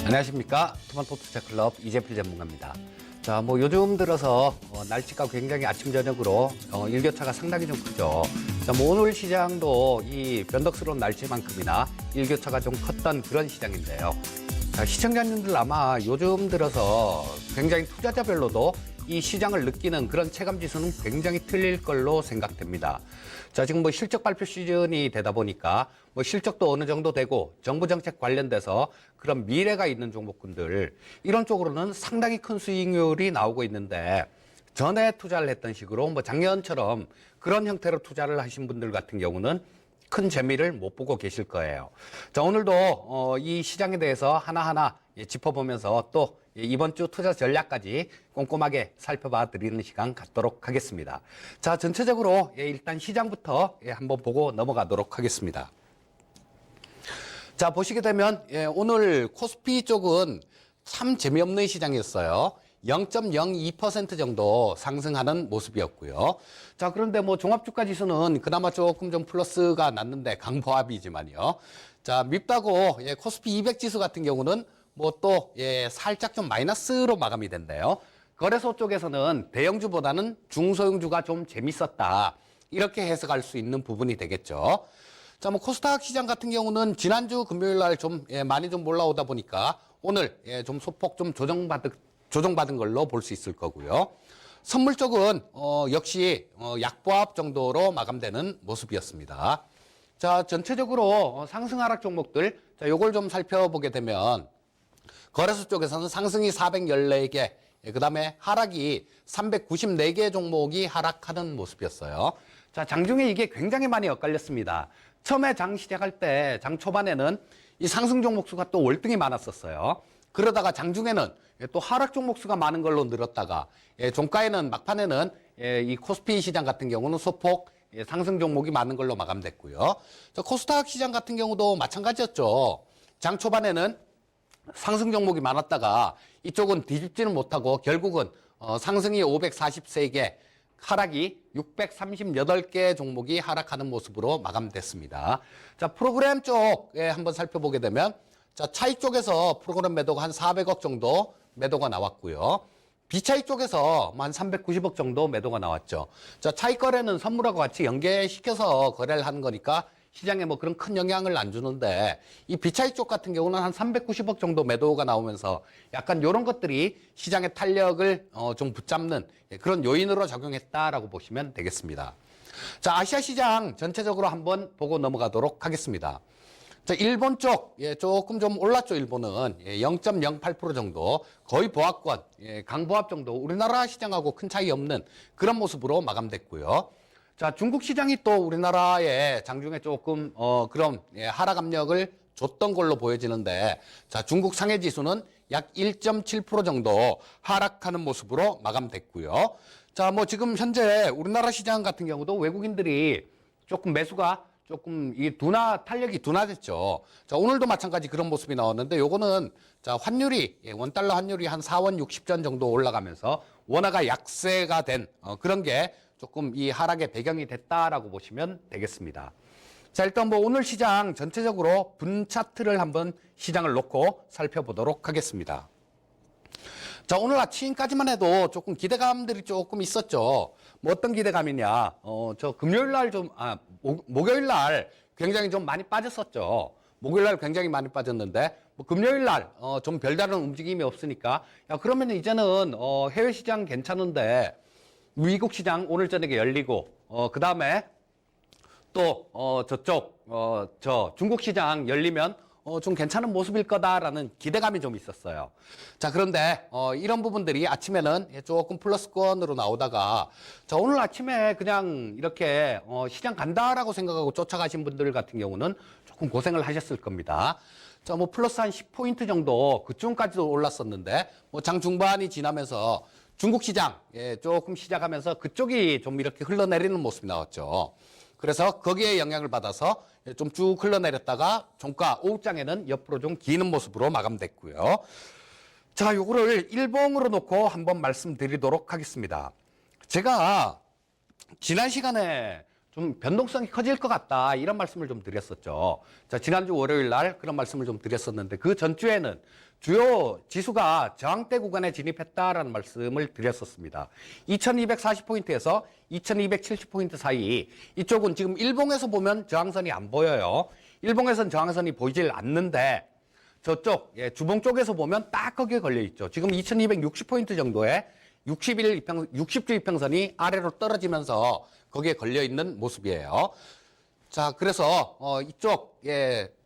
안녕하십니까. 토마토 투자클럽 이재필 전문가입니다. 자, 요즘 들어서 날씨가 굉장히 아침 저녁으로 일교차가 상당히 좀 크죠. 자, 오늘 시장도 이 변덕스러운 날씨만큼이나 일교차가 좀 컸던 그런 시장인데요. 자, 시청자님들 아마 요즘 들어서 굉장히 투자자별로도 이 시장을 느끼는 그런 체감 지수는 굉장히 틀릴 걸로 생각됩니다. 자, 지금 실적 발표 시즌이 되다 보니까 실적도 어느 정도 되고 정부 정책 관련돼서 그런 미래가 있는 종목군들 이런 쪽으로는 상당히 큰 수익률이 나오고 있는데 전에 투자를 했던 식으로 작년처럼 그런 형태로 투자를 하신 분들 같은 경우는 큰 재미를 못 보고 계실 거예요. 자, 오늘도 이 시장에 대해서 하나하나 짚어보면서 또 이번 주 투자 전략까지 꼼꼼하게 살펴봐 드리는 시간 갖도록 하겠습니다. 자, 전체적으로 일단 시장부터 한번 보고 넘어가도록 하겠습니다. 자, 보시게 되면 오늘 코스피 쪽은 참 재미없는 시장이었어요. 0.02% 정도 상승하는 모습이었고요. 자, 그런데 종합주가 지수는 그나마 조금 좀 플러스가 났는데 강보합이지만요. 자, 밉다고 코스피 200 지수 같은 경우는 또 살짝 좀 마이너스로 마감이 된대요. 거래소 쪽에서는 대형주보다는 중소형주가 좀 재밌었다. 이렇게 해석할 수 있는 부분이 되겠죠. 자, 코스닥 시장 같은 경우는 지난주 금요일 날 좀 많이 좀 올라오다 보니까 오늘 좀 소폭 좀 조정받은 걸로 볼 수 있을 거고요. 선물 쪽은 역시 약보합 정도로 마감되는 모습이었습니다. 자, 전체적으로 상승 하락 종목들, 자, 요걸 좀 살펴보게 되면 거래소 쪽에서는 상승이 414개, 그 다음에 하락이 394개 종목이 하락하는 모습이었어요. 자, 장중에 이게 굉장히 많이 엇갈렸습니다. 처음에 장 시작할 때 장 초반에는 이 상승 종목 수가 또 월등히 많았었어요. 그러다가 장중에는 또 하락 종목 수가 많은 걸로 늘었다가 종가에는 막판에는 이 코스피 시장 같은 경우는 소폭 상승 종목이 많은 걸로 마감됐고요. 자, 코스닥 시장 같은 경우도 마찬가지였죠. 장 초반에는 상승 종목이 많았다가 이쪽은 뒤집지는 못하고 결국은 상승이 543개, 하락이 638개 종목이 하락하는 모습으로 마감됐습니다. 자, 프로그램 쪽에 한번 살펴보게 되면 자, 차익 쪽에서 프로그램 매도가 한 400억 정도 매도가 나왔고요. 비차익 쪽에서 한 390억 정도 매도가 나왔죠. 자, 차익 거래는 선물하고 같이 연계시켜서 거래를 하는 거니까 시장에 그런 큰 영향을 안 주는데 이 비차익 쪽 같은 경우는 한 390억 정도 매도가 나오면서 약간 이런 것들이 시장의 탄력을 좀 붙잡는 그런 요인으로 작용했다라고 보시면 되겠습니다. 자, 아시아 시장 전체적으로 한번 보고 넘어가도록 하겠습니다. 자, 일본 쪽, 조금 좀 올랐죠, 일본은. 0.08% 정도. 거의 보합권, 강보합 정도. 우리나라 시장하고 큰 차이 없는 그런 모습으로 마감됐고요. 자, 중국 시장이 또 우리나라에 장중에 조금, 그런, 하락 압력을 줬던 걸로 보여지는데, 자, 중국 상해 지수는 약 1.7% 정도 하락하는 모습으로 마감됐고요. 자, 지금 현재 우리나라 시장 같은 경우도 외국인들이 조금 매수가 조금 탄력이 둔화됐죠. 자, 오늘도 마찬가지 그런 모습이 나왔는데 요거는 자, 환율이 원달러 환율이 한 4원 60전 정도 올라가면서 원화가 약세가 된 그런 게 조금 이 하락의 배경이 됐다라고 보시면 되겠습니다. 자, 일단 오늘 시장 전체적으로 분 차트를 한번 시장을 놓고 살펴보도록 하겠습니다. 자, 오늘 아침까지만 해도 조금 기대감들이 조금 있었죠. 어떤 기대감이냐. 금요일 날 목요일 날 굉장히 좀 많이 빠졌었죠. 목요일 날 굉장히 많이 빠졌는데, 금요일 날, 좀 별다른 움직임이 없으니까, 야, 그러면 이제는, 해외 시장 괜찮은데, 미국 시장 오늘 저녁에 열리고, 그 다음에 또, 중국 시장 열리면, 좀 괜찮은 모습일 거다라는 기대감이 좀 있었어요. 자, 그런데 이런 부분들이 아침에는 조금 플러스권으로 나오다가 자, 오늘 아침에 그냥 이렇게 시장 간다라고 생각하고 쫓아가신 분들 같은 경우는 조금 고생을 하셨을 겁니다. 자, 플러스 한 10포인트 정도 그쯤까지도 올랐었는데 장 중반이 지나면서 중국 시장 조금 시작하면서 그쪽이 좀 이렇게 흘러내리는 모습이 나왔죠. 그래서 거기에 영향을 받아서 좀 쭉 흘러내렸다가 종가 오후장에는 옆으로 좀 기는 모습으로 마감됐고요. 자, 요거를 일봉으로 놓고 한번 말씀드리도록 하겠습니다. 제가 지난 시간에 좀 변동성이 커질 것 같다 이런 말씀을 좀 드렸었죠. 자, 지난주 월요일 날 그런 말씀을 좀 드렸었는데 그 전주에는 주요 지수가 저항대 구간에 진입했다라는 말씀을 드렸었습니다. 2240포인트에서 2270포인트 사이 이쪽은 지금 일봉에서 보면 저항선이 안 보여요. 일봉에서는 저항선이 보이질 않는데 저쪽 주봉 쪽에서 보면 딱 거기에 걸려 있죠. 지금 2260포인트 정도의 60주 이평선이 아래로 떨어지면서 거기에 걸려 있는 모습이에요. 자, 그래서 이쪽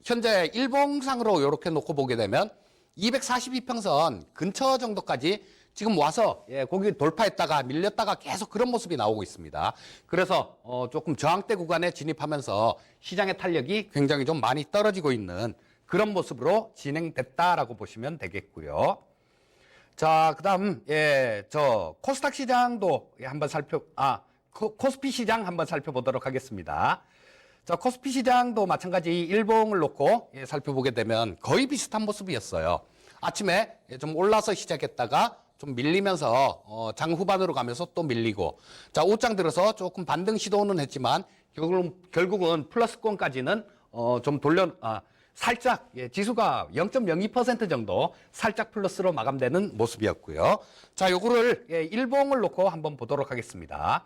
현재 일봉상으로 이렇게 놓고 보게 되면 242평선 근처 정도까지 지금 와서 거기 돌파했다가 밀렸다가 계속 그런 모습이 나오고 있습니다. 그래서 조금 저항대 구간에 진입하면서 시장의 탄력이 굉장히 좀 많이 떨어지고 있는 그런 모습으로 진행됐다라고 보시면 되겠고요. 자, 그다음 저 코스닥 시장도 한번 코스피 시장 한번 살펴보도록 하겠습니다. 자, 코스피 시장도 마찬가지 일봉을 놓고 살펴보게 되면 거의 비슷한 모습이었어요. 아침에 좀 올라서 시작했다가 좀 밀리면서 장 후반으로 가면서 또 밀리고, 자, 옷장 들어서 조금 반등 시도는 했지만 결국은 플러스권까지는 좀 살짝 지수가 0.02% 정도 살짝 플러스로 마감되는 모습이었고요. 자, 요거를 일봉을 놓고 한번 보도록 하겠습니다.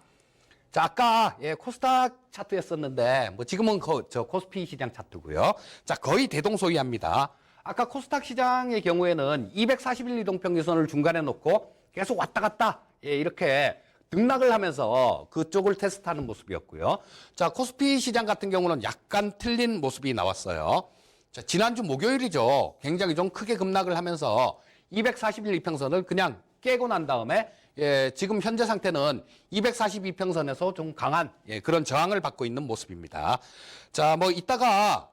자, 아까 코스닥 차트였었는데 뭐 지금은 저 코스피 시장 차트고요. 자, 거의 대동소이합니다. 아까 코스닥 시장의 경우에는 241 이동평균선을 중간에 놓고 계속 왔다 갔다 이렇게 등락을 하면서 그쪽을 테스트하는 모습이었고요. 자, 코스피 시장 같은 경우는 약간 틀린 모습이 나왔어요. 자, 지난주 목요일이죠. 굉장히 좀 크게 급락을 하면서 241 이평선을 그냥 깨고 난 다음에 지금 현재 상태는 242평선에서 좀 강한 그런 저항을 받고 있는 모습입니다. 자, 뭐 이따가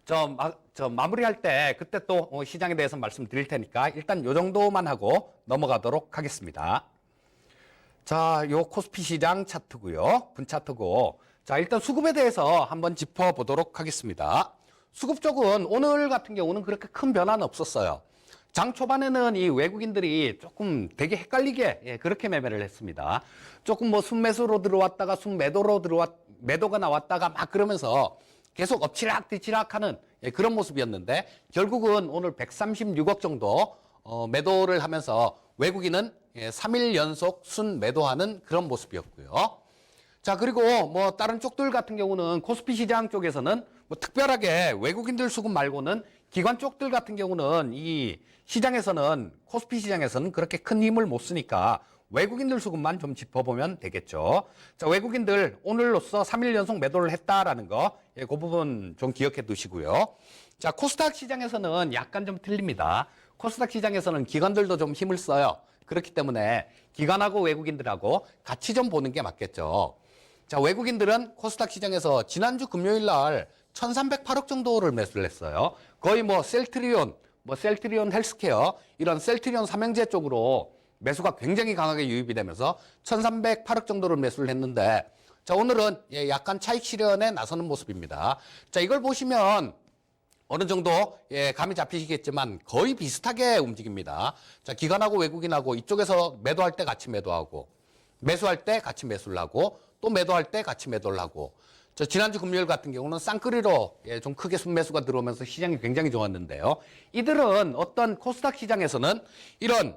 저 마무리할 때 그때 또 시장에 대해서 말씀드릴 테니까 일단 요 정도만 하고 넘어가도록 하겠습니다. 자, 요 코스피 시장 차트고요. 분 차트고. 자, 일단 수급에 대해서 한번 짚어보도록 하겠습니다. 수급 쪽은 오늘 같은 경우는 그렇게 큰 변화는 없었어요. 장 초반에는 이 외국인들이 조금 되게 헷갈리게 그렇게 매매를 했습니다. 조금 뭐 순매수로 들어왔다가 순매도로 매도가 나왔다가 막 그러면서 계속 엎치락 뒤치락 하는 그런 모습이었는데 결국은 오늘 136억 정도 매도를 하면서 외국인은 3일 연속 순매도하는 그런 모습이었고요. 자, 그리고 뭐 다른 쪽들 같은 경우는 코스피 시장 쪽에서는 뭐 특별하게 외국인들 수급 말고는 기관 쪽들 같은 경우는 이 시장에서는 코스피 시장에서는 그렇게 큰 힘을 못 쓰니까 외국인들 수급만 좀 짚어보면 되겠죠. 자, 외국인들 오늘로써 3일 연속 매도를 했다라는 거, 그 부분 좀 기억해 두시고요. 자, 코스닥 시장에서는 약간 좀 틀립니다. 코스닥 시장에서는 기관들도 좀 힘을 써요. 그렇기 때문에 기관하고 외국인들하고 같이 좀 보는 게 맞겠죠. 자, 외국인들은 코스닥 시장에서 지난주 금요일 날 1,308억 정도를 매수를 했어요. 거의 뭐 셀트리온 헬스케어 이런 셀트리온 삼형제 쪽으로 매수가 굉장히 강하게 유입이 되면서 1,308억 정도를 매수를 했는데, 자, 오늘은 약간 차익 실현에 나서는 모습입니다. 자, 이걸 보시면 어느 정도 감이 잡히시겠지만 거의 비슷하게 움직입니다. 자, 기관하고 외국인하고 이쪽에서 매도할 때 같이 매도하고 매수할 때 같이 매수를 하고 또 매도할 때 같이 매도를 하고, 저 지난주 금요일 같은 경우는 쌍끌이로 좀 크게 순매수가 들어오면서 시장이 굉장히 좋았는데요. 이들은 어떤 코스닥 시장에서는 이런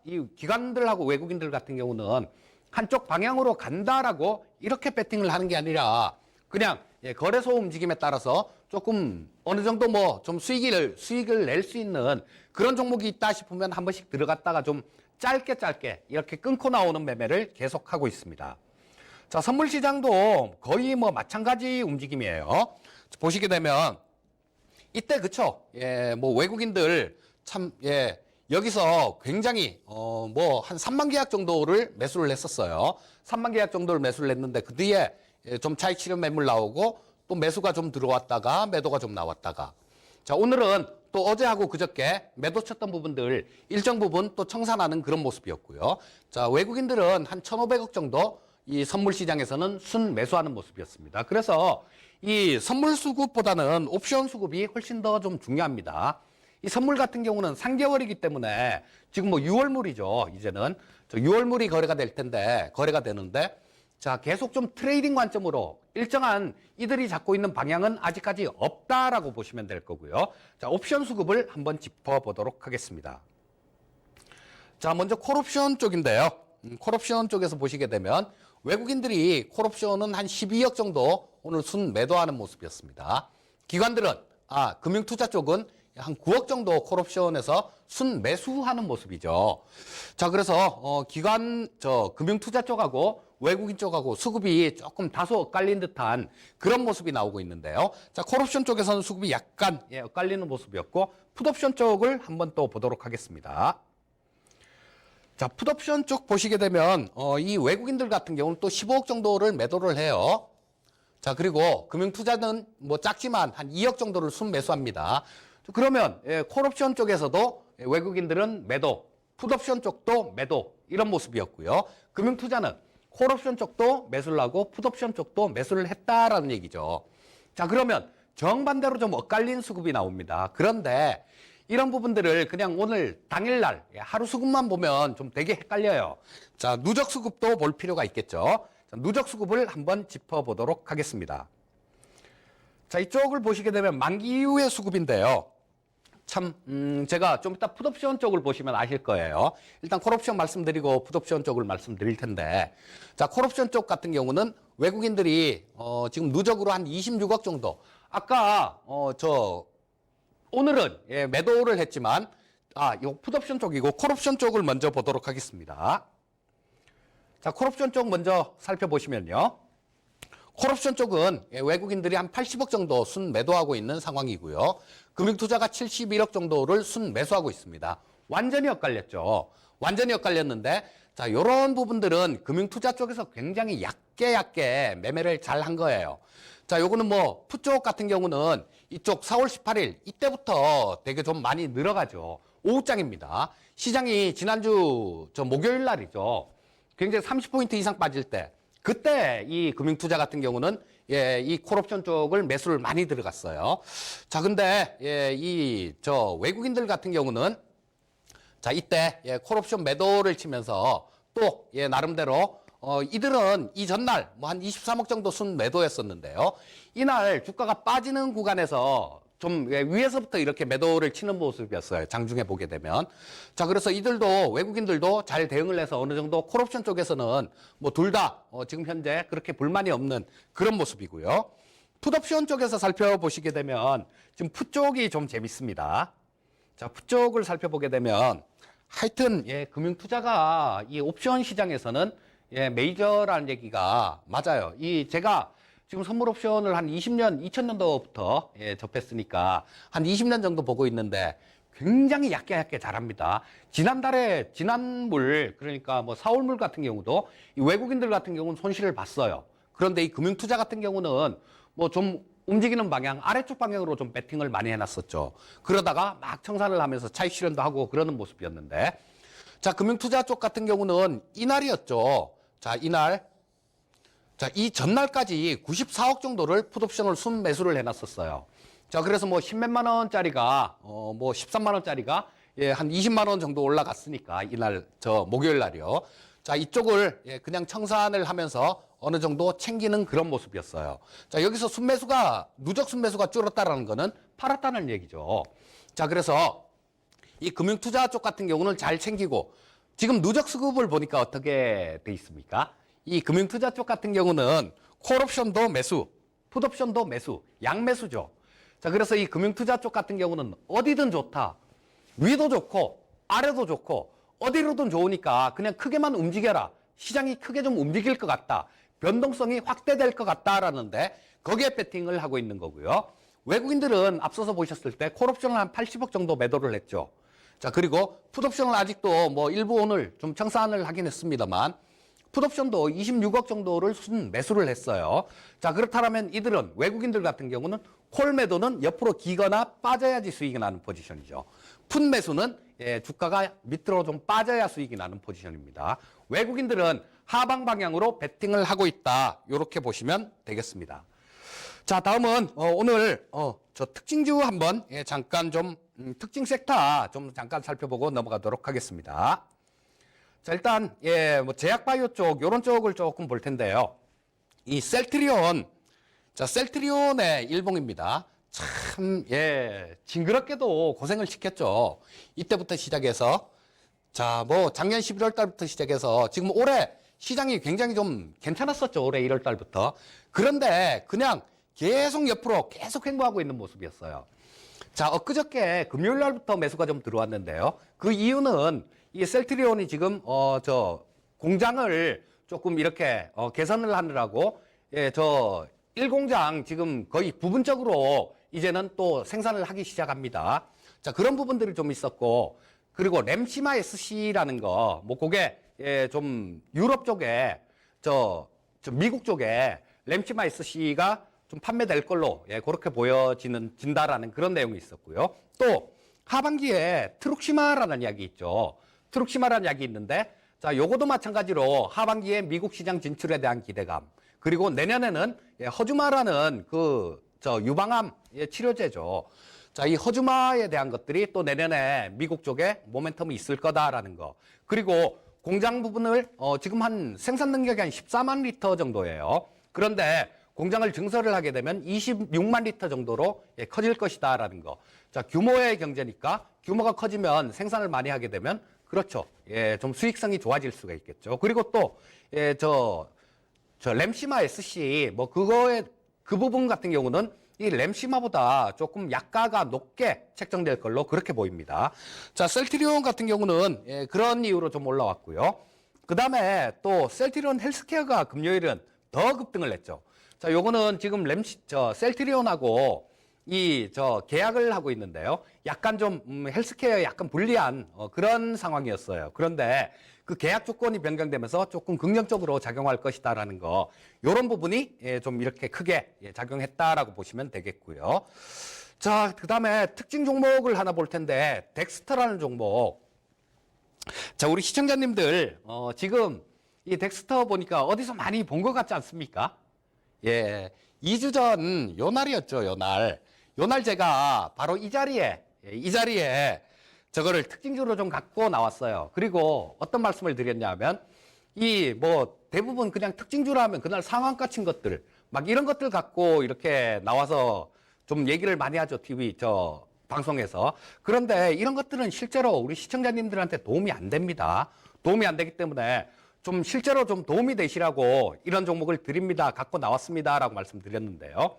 이 기관들하고 외국인들 같은 경우는 한쪽 방향으로 간다라고 이렇게 배팅을 하는 게 아니라 그냥 거래소 움직임에 따라서 조금 어느 정도 뭐 좀 수익을 낼 수 있는 그런 종목이 있다 싶으면 한 번씩 들어갔다가 좀 짧게 이렇게 끊고 나오는 매매를 계속하고 있습니다. 자, 선물 시장도 거의 뭐 마찬가지 움직임이에요. 보시게 되면 이때 그쵸? 뭐 외국인들 참 여기서 굉장히 뭐 한 3만 계약 정도를 매수를 했었어요. 3만 계약 정도를 매수를 했는데 그 뒤에 좀 차익 실현 매물 나오고 또 매수가 좀 들어왔다가 매도가 좀 나왔다가, 자, 오늘은 또 어제하고 그저께 매도 쳤던 부분들 일정 부분 또 청산하는 그런 모습이었고요. 자, 외국인들은 한 1,500억 정도 이 선물 시장에서는 순 매수하는 모습이었습니다. 그래서 이 선물 수급보다는 옵션 수급이 훨씬 더 좀 중요합니다. 이 선물 같은 경우는 3개월이기 때문에 지금 뭐 6월물이죠. 이제는 저 6월물이 거래가 되는데 자, 계속 좀 트레이딩 관점으로 일정한 이들이 잡고 있는 방향은 아직까지 없다라고 보시면 될 거고요. 자, 옵션 수급을 한번 짚어보도록 하겠습니다. 자, 먼저 콜옵션 쪽인데요. 콜옵션 쪽에서 보시게 되면 외국인들이 콜옵션은 한 12억 정도 오늘 순 매도하는 모습이었습니다. 기관들은, 금융투자 쪽은 한 9억 정도 콜옵션에서 순 매수하는 모습이죠. 자, 그래서 금융투자 쪽하고 외국인 쪽하고 수급이 조금 다소 엇갈린 듯한 그런 모습이 나오고 있는데요. 자, 콜옵션 쪽에서는 수급이 약간 엇갈리는 모습이었고, 풋옵션 쪽을 한번 또 보도록 하겠습니다. 자, 풋옵션 쪽 보시게 되면 이 외국인들 같은 경우는 또 15억 정도를 매도를 해요. 자, 그리고 금융투자는 뭐 작지만 한 2억 정도를 순매수합니다. 그러면 콜옵션 쪽에서도 외국인들은 매도, 풋옵션 쪽도 매도 이런 모습이었고요. 금융투자는 콜옵션 쪽도 매수를 하고 풋옵션 쪽도 매수를 했다라는 얘기죠. 자, 그러면 정반대로 좀 엇갈린 수급이 나옵니다. 그런데 이런 부분들을 그냥 오늘 당일날 하루 수급만 보면 좀 되게 헷갈려요. 자, 누적 수급도 볼 필요가 있겠죠. 자, 누적 수급을 한번 짚어보도록 하겠습니다. 자, 이쪽을 보시게 되면 만기 이후의 수급인데요. 참, 제가 좀 이따 풋옵션 쪽을 보시면 아실 거예요. 일단 콜옵션 말씀드리고 풋옵션 쪽을 말씀드릴 텐데, 자, 콜옵션 쪽 같은 경우는 외국인들이 지금 누적으로 한 26억 정도. 아까 오늘은 매도를 했지만, 요 풋옵션 쪽이고 콜옵션 쪽을 먼저 보도록 하겠습니다. 자, 콜옵션 쪽 먼저 살펴보시면요. 콜옵션 쪽은 외국인들이 한 80억 정도 순 매도하고 있는 상황이고요. 금융투자가 71억 정도를 순 매수하고 있습니다. 완전히 엇갈렸죠. 완전히 엇갈렸는데, 자, 요런 부분들은 금융투자 쪽에서 굉장히 얕게 매매를 잘 한 거예요. 자, 요거는 뭐, 풋 쪽 같은 경우는 이쪽 4월 18일, 이때부터 되게 좀 많이 늘어가죠. 오후장입니다. 시장이 지난주 목요일 날이죠. 굉장히 30포인트 이상 빠질 때, 그때 이 금융투자 같은 경우는 이 콜옵션 쪽을 매수를 많이 들어갔어요. 자, 근데 외국인들 같은 경우는 자, 이때 콜옵션 매도를 치면서 또 나름대로 이들은 이 전날 뭐 한 23억 정도 순 매도했었는데요. 이날 주가가 빠지는 구간에서 좀 위에서부터 이렇게 매도를 치는 모습이었어요. 장중에 보게 되면. 자, 그래서 이들도 외국인들도 잘 대응을 해서 어느 정도 콜옵션 쪽에서는 뭐 둘 다 지금 현재 그렇게 불만이 없는 그런 모습이고요. 풋옵션 쪽에서 살펴보시게 되면 지금 풋 쪽이 좀 재밌습니다. 자, 풋 쪽을 살펴보게 되면 하여튼 금융투자가 이 옵션 시장에서는 메이저라는 얘기가 맞아요. 제가 지금 선물 옵션을 한 2000년도부터 접했으니까 한 20년 정도 보고 있는데 굉장히 얕게 잘합니다. 지난물, 그러니까 뭐 4월물 같은 경우도 이 외국인들 같은 경우는 손실을 봤어요. 그런데 이 금융투자 같은 경우는 뭐 좀 움직이는 방향, 아래쪽 방향으로 좀 배팅을 많이 해놨었죠. 그러다가 막 청산을 하면서 차익 실현도 하고 그러는 모습이었는데, 자, 금융투자 쪽 같은 경우는 이날이었죠. 자, 이 전날까지 94억 정도를 풋옵션을 순 매수를 해놨었어요. 자, 그래서 뭐 10몇만 원짜리가, 뭐 13만 원짜리가 한 20만 원 정도 올라갔으니까 이날, 목요일 날이요. 자, 이쪽을 그냥 청산을 하면서 어느 정도 챙기는 그런 모습이었어요. 자, 여기서 누적 순매수가 줄었다라는 거는 팔았다는 얘기죠. 자, 그래서 이 금융투자 쪽 같은 경우는 잘 챙기고, 지금 누적 수급을 보니까 어떻게 돼 있습니까? 이 금융투자 쪽 같은 경우는 콜옵션도 매수, 풋옵션도 매수, 양매수죠. 자, 그래서 이 금융투자 쪽 같은 경우는 어디든 좋다. 위도 좋고 아래도 좋고 어디로든 좋으니까 그냥 크게만 움직여라. 시장이 크게 좀 움직일 것 같다. 변동성이 확대될 것 같다라는데 거기에 배팅을 하고 있는 거고요. 외국인들은 앞서서 보셨을 때 콜옵션을 한 80억 정도 매도를 했죠. 자, 그리고 풋옵션은 아직도 뭐 일부 오늘 좀 청산을 하긴 했습니다만 풋옵션도 26억 정도를 순 매수를 했어요. 자, 그렇다면 이들은 외국인들 같은 경우는 콜 매도는 옆으로 기거나 빠져야지 수익이 나는 포지션이죠. 풋 매수는 주가가 밑으로 좀 빠져야 수익이 나는 포지션입니다. 외국인들은 하방 방향으로 베팅을 하고 있다. 이렇게 보시면 되겠습니다. 자, 다음은 오늘 저 특징주 한번 잠깐 좀 특징 섹터 좀 잠깐 살펴보고 넘어가도록 하겠습니다. 자, 일단, 예, 뭐, 제약바이오 쪽, 요런 쪽을 조금 볼 텐데요. 이 셀트리온, 자, 셀트리온의 일봉입니다. 참, 예, 징그럽게도 고생을 시켰죠. 이때부터 시작해서. 자, 뭐, 작년 11월 달부터 시작해서 지금 올해 시장이 굉장히 좀 괜찮았었죠. 올해 1월 달부터. 그런데 그냥 계속 옆으로 계속 횡보하고 있는 모습이었어요. 자, 엊그저께 금요일 날부터 매수가 좀 들어왔는데요. 그 이유는 이 셀트리온이 지금, 공장을 조금 이렇게, 개선을 하느라고, 예, 1공장 지금 거의 부분적으로 이제는 또 생산을 하기 시작합니다. 자, 그런 부분들이 좀 있었고, 그리고 램시마 SC라는 거, 뭐, 그게, 예, 좀, 유럽 쪽에, 미국 쪽에 램시마 SC가 좀 판매될 걸로, 예, 그렇게 진다라는 그런 내용이 있었고요. 또, 하반기에 트룩시마라는 이야기 있죠. 트룩시마라는 이야기 있는데, 자, 요거도 마찬가지로 하반기에 미국 시장 진출에 대한 기대감, 그리고 내년에는 예, 허주마라는 유방암 예, 치료제죠. 자, 이 허주마에 대한 것들이 또 내년에 미국 쪽에 모멘텀이 있을 거다라는 거. 그리고 공장 부분을 지금 한 생산 능력이 한 14만 리터 정도예요. 그런데 공장을 증설을 하게 되면 26만 리터 정도로 예, 커질 것이다라는 거. 자, 규모의 경제니까 규모가 커지면 생산을 많이 하게 되면 그렇죠. 예, 좀 수익성이 좋아질 수가 있겠죠. 그리고 또 예, 램시마 SC 그 부분 같은 경우는 이 램시마보다 조금 약가가 높게 책정될 걸로 그렇게 보입니다. 자, 셀트리온 같은 경우는 예, 그런 이유로 좀 올라왔고요. 그 다음에 또 셀트리온 헬스케어가 금요일은 더 급등을 했죠. 자, 요거는 지금 셀트리온하고 계약을 하고 있는데요. 약간 좀, 헬스케어에 약간 불리한, 그런 상황이었어요. 그런데 그 계약 조건이 변경되면서 조금 긍정적으로 작용할 것이다라는 거, 요런 부분이, 예, 좀 이렇게 크게, 예, 작용했다라고 보시면 되겠고요. 자, 그 다음에 특징 종목을 하나 볼 텐데, 덱스터라는 종목. 자, 우리 시청자님들, 지금 이 덱스터 보니까 어디서 많이 본 것 같지 않습니까? 예. 2주 전, 요 날이었죠, 요 날. 요 날 제가 바로 이 자리에 저거를 특징주로 좀 갖고 나왔어요. 그리고 어떤 말씀을 드렸냐면, 대부분 그냥 특징주로 하면 그날 상한가 친 것들, 막 이런 것들 갖고 이렇게 나와서 좀 얘기를 많이 하죠, 방송에서. 그런데 이런 것들은 실제로 우리 시청자님들한테 도움이 안 됩니다. 도움이 안 되기 때문에 좀 실제로 좀 도움이 되시라고 이런 종목을 드립니다. 갖고 나왔습니다. 라고 말씀드렸는데요.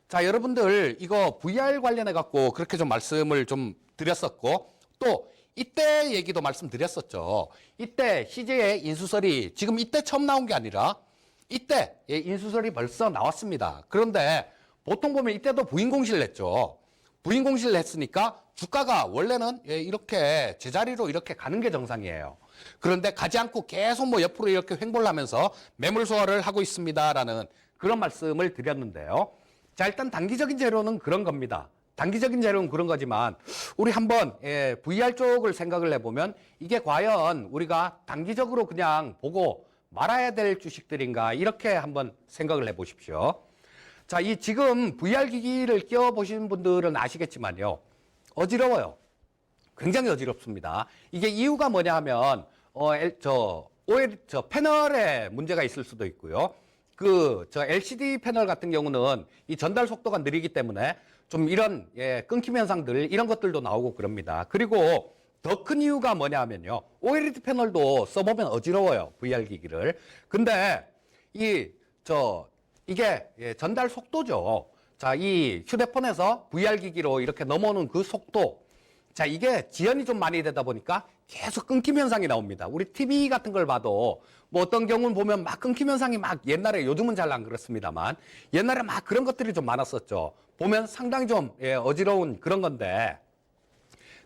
자, 여러분들 이거 VR 관련해 갖고 그렇게 좀 말씀을 좀 드렸었고, 또 이때 얘기도 말씀드렸었죠. 이때 CJ의 인수설이 지금 이때 처음 나온 게 아니라 이때 인수설이 벌써 나왔습니다. 그런데 보통 보면 이때도 부인 공시를 했죠. 부인 공시를 했으니까 주가가 원래는 이렇게 제자리로 이렇게 가는 게 정상이에요. 그런데 가지 않고 계속 뭐 옆으로 이렇게 횡보를 하면서 매물 소화를 하고 있습니다라는 그런 말씀을 드렸는데요. 자, 일단 단기적인 재료는 그런 겁니다. 단기적인 재료는 그런 거지만 우리 한번 VR 쪽을 생각을 해보면 이게 과연 우리가 단기적으로 그냥 보고 말아야 될 주식들인가 이렇게 한번 생각을 해보십시오. 자, 이 지금 VR 기기를 끼워보신 분들은 아시겠지만요. 어지러워요. 굉장히 어지럽습니다. 이게 이유가 뭐냐 하면, 패널에 문제가 있을 수도 있고요. LCD 패널 같은 경우는 이 전달 속도가 느리기 때문에 좀 이런, 끊김 현상들, 이런 것들도 나오고 그럽니다. 그리고 더 큰 이유가 뭐냐 하면요. OLED 패널도 써보면 어지러워요. VR 기기를. 근데 이게 전달 속도죠. 자, 이 휴대폰에서 VR 기기로 이렇게 넘어오는 그 속도. 자, 이게 지연이 좀 많이 되다 보니까 계속 끊김 현상이 나옵니다. 우리 TV 같은 걸 봐도 뭐 어떤 경우는 보면 막 끊김 현상이 막 옛날에 요즘은 잘 안 그렇습니다만 옛날에 막 그런 것들이 좀 많았었죠. 보면 상당히 좀 어지러운 그런 건데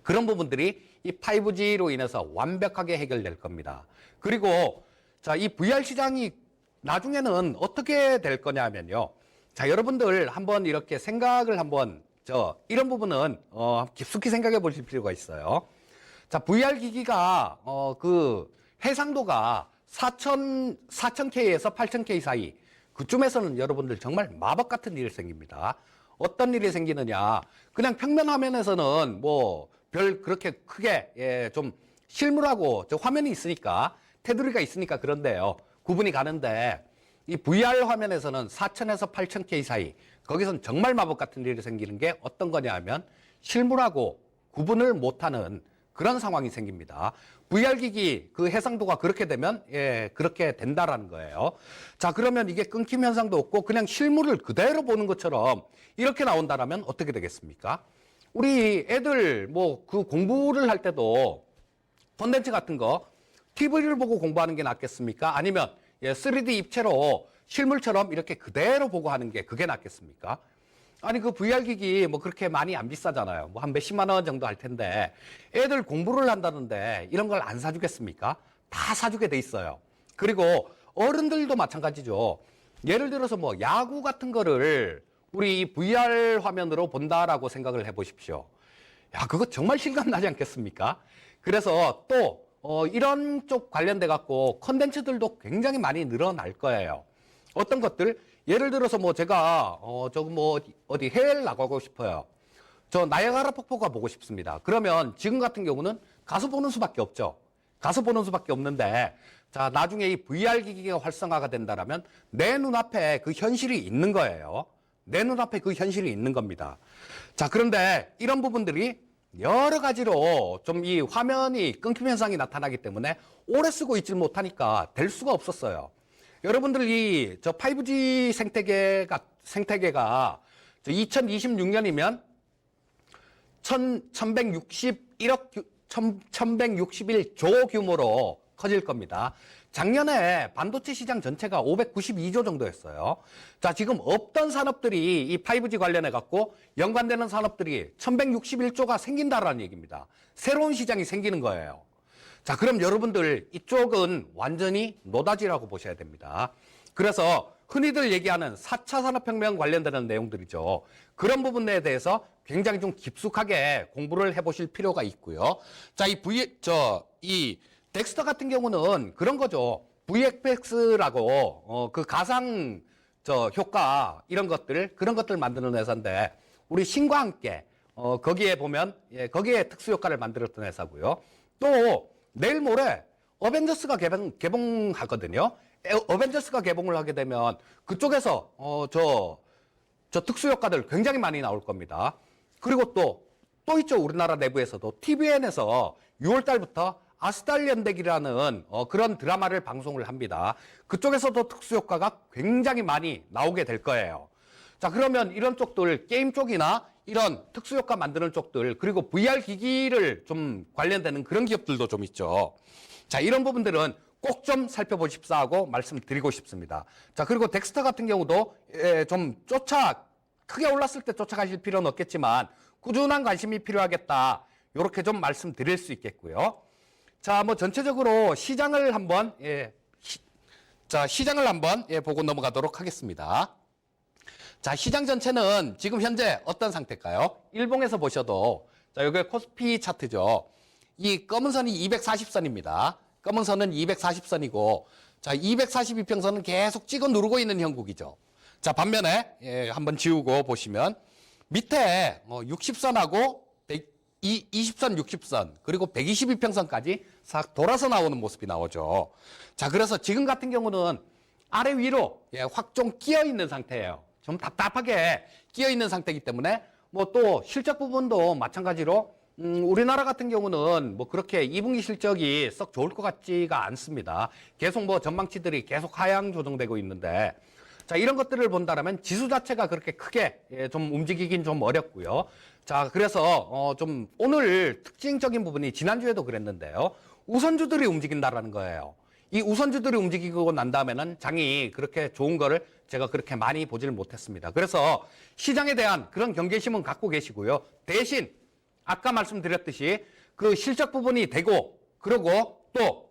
그런 부분들이 이 5G로 인해서 완벽하게 해결될 겁니다. 그리고 자, 이 VR 시장이 나중에는 어떻게 될 거냐면요. 자, 여러분들 한번 이렇게 생각을 한번 이런 부분은 깊숙이 생각해 보실 필요가 있어요. 자, VR 기기가 그 해상도가 4000K에서 8000K 사이 그쯤에서는 여러분들 정말 마법 같은 일이 생깁니다. 어떤 일이 생기느냐? 그냥 평면 화면에서는 뭐 별 그렇게 크게 좀 실물하고 저 화면이 있으니까, 테두리가 있으니까 그런데요. 구분이 가는데, 이 VR 화면에서는 4000에서 8000K 사이, 거기선 정말 마법 같은 일이 생기는 게 어떤 거냐 하면 실물하고 구분을 못하는 그런 상황이 생깁니다. VR 기기 그 해상도가 그렇게 되면 그렇게 된다라는 거예요. 자, 그러면 이게 끊김 현상도 없고 그냥 실물을 그대로 보는 것처럼 이렇게 나온다라면 어떻게 되겠습니까? 우리 애들 뭐 그 공부를 할 때도 콘텐츠 같은 거 TV를 보고 공부하는 게 낫겠습니까? 아니면 3D 입체로 실물처럼 이렇게 그대로 보고 하는 게 그게 낫겠습니까? 아니 그 VR 기기 뭐 그렇게 많이 안 비싸잖아요. 뭐 한 몇십만 원 정도 할 텐데 애들 공부를 한다는데 이런 걸 안 사주겠습니까? 다 사주게 돼 있어요. 그리고 어른들도 마찬가지죠. 예를 들어서 뭐 야구 같은 거를 우리 VR 화면으로 본다라고 생각을 해보십시오. 야, 그거 정말 실감나지 않겠습니까? 그래서 또 이런 쪽 관련돼 갖고 컨텐츠들도 굉장히 많이 늘어날 거예요. 어떤 것들? 예를 들어서 뭐 제가 어디 해외를 나가고 싶어요. 저 나이아가라 폭포가 보고 싶습니다. 그러면 지금 같은 경우는 가서 보는 수밖에 없죠. 가서 보는 수밖에 없는데, 자, 나중에 이 VR 기기가 활성화가 된다라면 내 눈앞에 그 현실이 있는 거예요. 내 눈앞에 그 현실이 있는 겁니다. 자, 그런데 이런 부분들이 여러 가지로 좀 이 화면이 끊김 현상이 나타나기 때문에 오래 쓰고 있질 못하니까 될 수가 없었어요. 여러분들 저 5G 생태계가 2026년이면 1161조 규모로 커질 겁니다. 작년에 반도체 시장 전체가 592조 정도였어요. 자, 지금 없던 산업들이 이 5G 관련해 갖고 연관되는 산업들이 1161조가 생긴다라는 얘기입니다. 새로운 시장이 생기는 거예요. 자, 그럼 여러분들 이쪽은 완전히 노다지라고 보셔야 됩니다. 그래서 흔히들 얘기하는 4차 산업혁명 관련되는 내용들이죠. 그런 부분에 대해서 굉장히 좀 깊숙하게 공부를 해보실 필요가 있고요. 자, 이 덱스터 같은 경우는 그런 거죠. VFX라고 그 가상 효과 이런 것들 만드는 회사인데 우리 신과 함께 거기에 보면 거기에 특수 효과를 만들었던 회사고요. 또 내일 모레 어벤져스가 개봉하거든요. 어벤져스가 개봉을 하게 되면 그쪽에서 저 특수 효과들 굉장히 많이 나올 겁니다. 그리고 또 있죠. 우리나라 내부에서도 TVN에서 6월 달부터 아스달 연대기라는 그런 드라마를 방송을 합니다. 그쪽에서도 특수 효과가 굉장히 많이 나오게 될 거예요. 자, 그러면 이런 쪽들, 게임 쪽이나 이런 특수 효과 만드는 쪽들, 그리고 VR 기기를 좀 관련되는 그런 기업들도 좀 있죠. 자, 이런 부분들은 꼭 좀 살펴보십사 하고 말씀드리고 싶습니다. 자, 그리고 덱스터 같은 경우도 좀 크게 올랐을 때 쫓아가실 필요는 없겠지만 꾸준한 관심이 필요하겠다. 이렇게 좀 말씀드릴 수 있겠고요. 자, 뭐 전체적으로 시장을 한번 보고 넘어가도록 하겠습니다. 자, 시장 전체는 지금 현재 어떤 상태일까요? 일봉에서 보셔도 자, 여기 코스피 차트죠. 이 검은 선이 240선입니다. 검은 선은 240선이고 자, 242평선은 계속 찍어 누르고 있는 형국이죠. 자, 반면에 한번 지우고 보시면 밑에 60선하고 20선, 60선, 그리고 122평선까지 싹 돌아서 나오는 모습이 나오죠. 자, 그래서 지금 같은 경우는 아래 위로 확 좀 끼어 있는 상태예요. 좀 답답하게 끼어 있는 상태이기 때문에 뭐 또 실적 부분도 마찬가지로 우리나라 같은 경우는 뭐 그렇게 2분기 실적이 썩 좋을 것 같지가 않습니다. 계속 뭐 전망치들이 계속 하향 조정되고 있는데 자, 이런 것들을 본다면 지수 자체가 그렇게 크게 좀 움직이긴 좀 어렵고요. 자, 그래서 좀 오늘 특징적인 부분이 지난주에도 그랬는데요. 우선주들이 움직인다라는 거예요. 이 우선주들이 움직이고 난 다음에는 장이 그렇게 좋은 거를 제가 그렇게 많이 보지를 못했습니다. 그래서 시장에 대한 그런 경계심은 갖고 계시고요. 대신 아까 말씀드렸듯이 그 실적 부분이 되고 그리고 또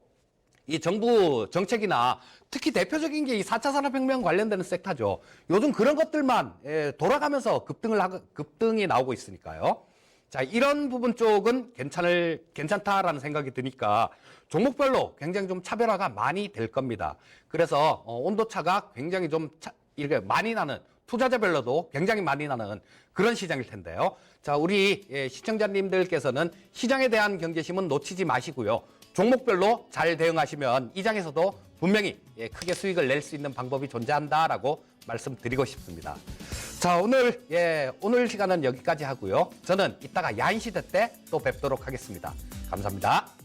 이 정부 정책이나 특히 대표적인 게 이 4차 산업혁명 관련되는 섹터죠. 요즘 그런 것들만 돌아가면서 급등이 나오고 있으니까요. 자, 이런 부분 쪽은 괜찮다라는 생각이 드니까 종목별로 굉장히 좀 차별화가 많이 될 겁니다. 그래서 온도차가 굉장히 좀 이렇게 많이 나는 투자자별로도 굉장히 많이 나는 그런 시장일 텐데요. 자, 우리 시청자님들께서는 시장에 대한 경계심은 놓치지 마시고요. 종목별로 잘 대응하시면 이 장에서도 분명히 크게 수익을 낼 수 있는 방법이 존재한다라고 말씀드리고 싶습니다. 자, 오늘 시간은 여기까지 하고요. 저는 이따가 야인 시대 때 또 뵙도록 하겠습니다. 감사합니다.